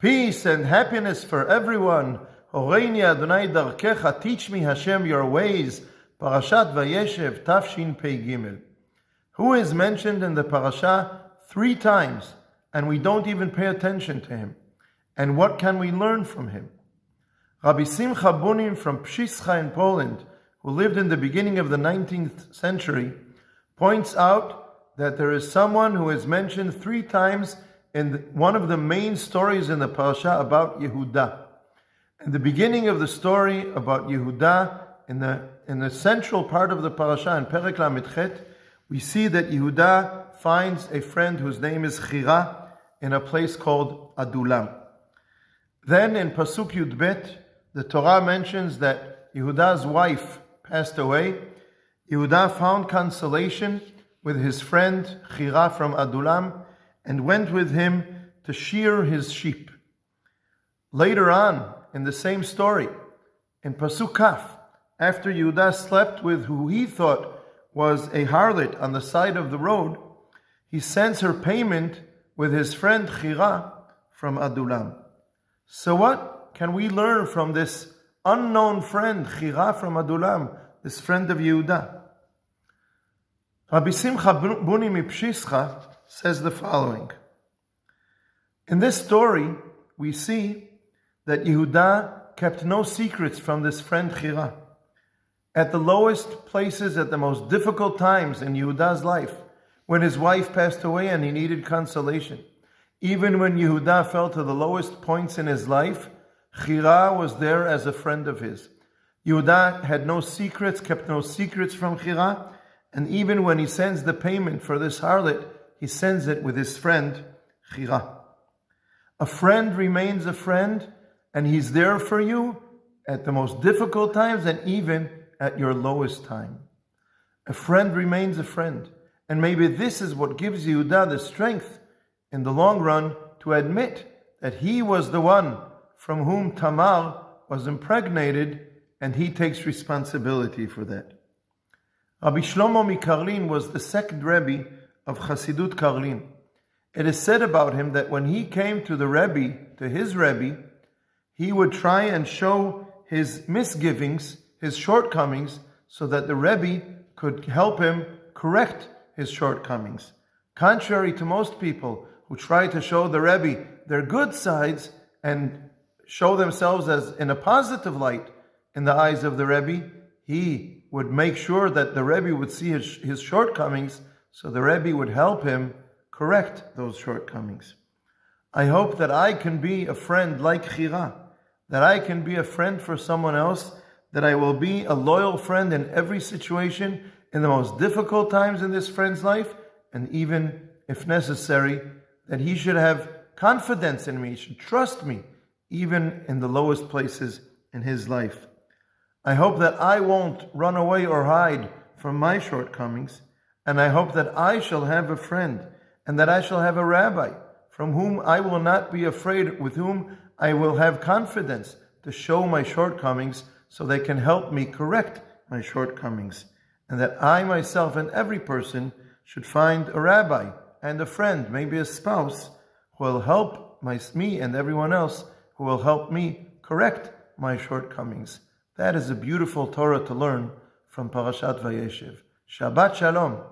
Peace and happiness for everyone. Horeini Adonai darkecha, teach me Hashem your ways. Parashat Vayeshev, Tafshin Pei Gimel. Who is mentioned in the parasha 3 times, and we don't even pay attention to him? And what can we learn from him? Rabbi Simcha Bunim from Pshischa in Poland, who lived in the beginning of the 19th century, points out that there is someone who is mentioned 3 times in one of the main stories in the parasha about Yehuda. In the beginning of the story about Yehuda, in the central part of the parasha, in Perek Lamed Chet, we see that Yehuda finds a friend whose name is Chira in a place called Adulam. Then in Pasuk Yud Bet, the Torah mentions that Yehuda's wife passed away. Yehuda found consolation with his friend Chira from Adulam and went with him to shear his sheep. Later on, in the same story, in Pasuk Kaf, after Yehuda slept with who he thought was a harlot on the side of the road, he sends her payment with his friend Chira from Adulam. So what can we learn from this unknown friend Chira from Adulam, this friend of Yehuda? Rabbi Simcha Bunim Pshischa says the following. In this story, we see that Yehuda kept no secrets from this friend Chira. At the lowest places, at the most difficult times in Yehuda's life, when his wife passed away and he needed consolation, even when Yehuda fell to the lowest points in his life, Chira was there as a friend of his. Yehuda had no secrets, kept no secrets from Chira, and even when he sends the payment for this harlot, he sends it with his friend Chira. A friend remains a friend, and he's there for you at the most difficult times and even at your lowest time. A friend remains a friend, and maybe this is what gives Yehuda the strength in the long run to admit that he was the one from whom Tamar was impregnated, and he takes responsibility for that. Rabbi Shlomo Mikarlin was the second Rebbe of Chassidut Karlin. It is said about him that when he came to the Rebbe, to his Rebbe, he would try and show his misgivings, his shortcomings, so that the Rebbe could help him correct his shortcomings. Contrary to most people who try to show the Rebbe their good sides and show themselves as in a positive light in the eyes of the Rebbe, he would make sure that the Rebbe would see his shortcomings, so the Rebbe would help him correct those shortcomings. I hope that I can be a friend like Chira, that I can be a friend for someone else, that I will be a loyal friend in every situation, in the most difficult times in this friend's life, and even, if necessary, that he should have confidence in me, should trust me, even in the lowest places in his life. I hope that I won't run away or hide from my shortcomings, and I hope that I shall have a friend, and that I shall have a rabbi from whom I will not be afraid, with whom I will have confidence to show my shortcomings so they can help me correct my shortcomings, and that I myself and every person should find a rabbi and a friend, maybe a spouse, who will help me and everyone else, who will help me correct my shortcomings. That is a beautiful Torah to learn from Parashat Vayeshev. Shabbat Shalom.